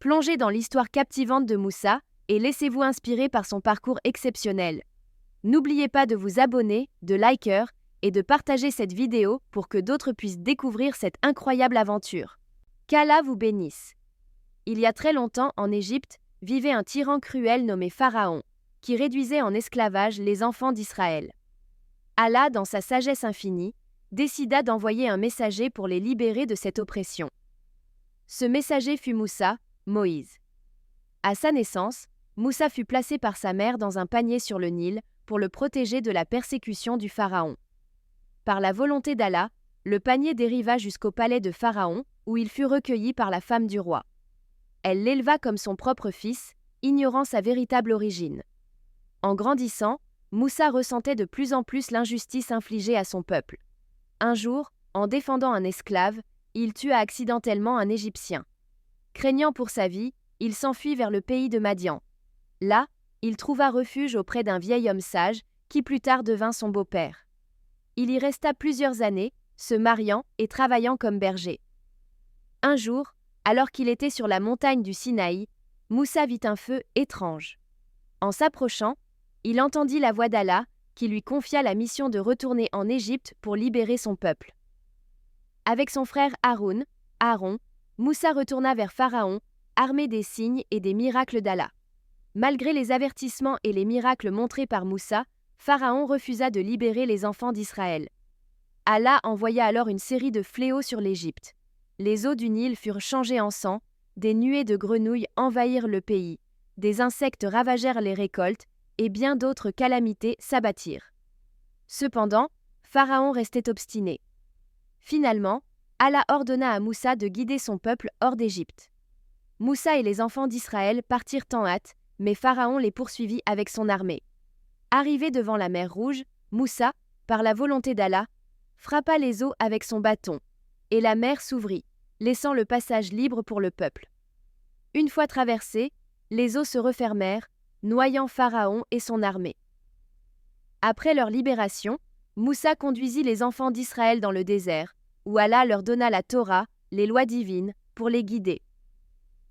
Plongez dans l'histoire captivante de Moussa et laissez-vous inspirer par son parcours exceptionnel. N'oubliez pas de vous abonner, de liker et de partager cette vidéo pour que d'autres puissent découvrir cette incroyable aventure. Qu'Allah vous bénisse. Il y a très longtemps, en Égypte, vivait un tyran cruel nommé Pharaon, qui réduisait en esclavage les enfants d'Israël. Allah, dans sa sagesse infinie, décida d'envoyer un messager pour les libérer de cette oppression. Ce messager fut Moussa, Moïse. À sa naissance, Moussa fut placé par sa mère dans un panier sur le Nil pour le protéger de la persécution du Pharaon. Par la volonté d'Allah, le panier dériva jusqu'au palais de Pharaon, où il fut recueilli par la femme du roi. Elle l'éleva comme son propre fils, ignorant sa véritable origine. En grandissant, Moussa ressentait de plus en plus l'injustice infligée à son peuple. Un jour, en défendant un esclave, il tua accidentellement un Égyptien. Craignant pour sa vie, il s'enfuit vers le pays de Madian. Là, il trouva refuge auprès d'un vieil homme sage, qui plus tard devint son beau-père. Il y resta plusieurs années, se mariant et travaillant comme berger. Un jour, alors qu'il était sur la montagne du Sinaï, Moussa vit un feu étrange. En s'approchant, il entendit la voix d'Allah, qui lui confia la mission de retourner en Égypte pour libérer son peuple. Avec son frère Aaron, Moussa retourna vers Pharaon, armé des signes et des miracles d'Allah. Malgré les avertissements et les miracles montrés par Moussa, Pharaon refusa de libérer les enfants d'Israël. Allah envoya alors une série de fléaux sur l'Égypte. Les eaux du Nil furent changées en sang, des nuées de grenouilles envahirent le pays, des insectes ravagèrent les récoltes, et bien d'autres calamités s'abattirent. Cependant, Pharaon restait obstiné. Finalement, Allah ordonna à Moussa de guider son peuple hors d'Égypte. Moussa et les enfants d'Israël partirent en hâte, mais Pharaon les poursuivit avec son armée. Arrivé devant la mer Rouge, Moussa, par la volonté d'Allah, frappa les eaux avec son bâton, et la mer s'ouvrit, laissant le passage libre pour le peuple. Une fois traversés, les eaux se refermèrent, noyant Pharaon et son armée. Après leur libération, Moussa conduisit les enfants d'Israël dans le désert, où Allah leur donna la Torah, les lois divines, pour les guider.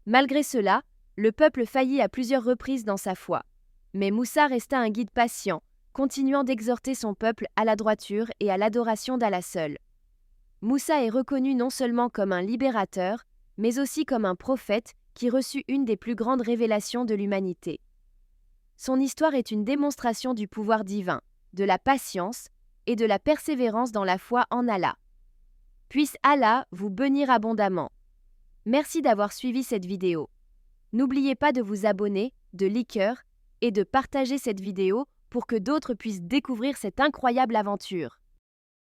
Malgré cela, le peuple faillit à plusieurs reprises dans sa foi. Mais Moussa resta un guide patient, continuant d'exhorter son peuple à la droiture et à l'adoration d'Allah seul. Moussa est reconnu non seulement comme un libérateur, mais aussi comme un prophète qui reçut une des plus grandes révélations de l'humanité. Son histoire est une démonstration du pouvoir divin, de la patience et de la persévérance dans la foi en Allah. Puisse Allah vous bénir abondamment. Merci d'avoir suivi cette vidéo. N'oubliez pas de vous abonner, de liker et de partager cette vidéo pour que d'autres puissent découvrir cette incroyable aventure.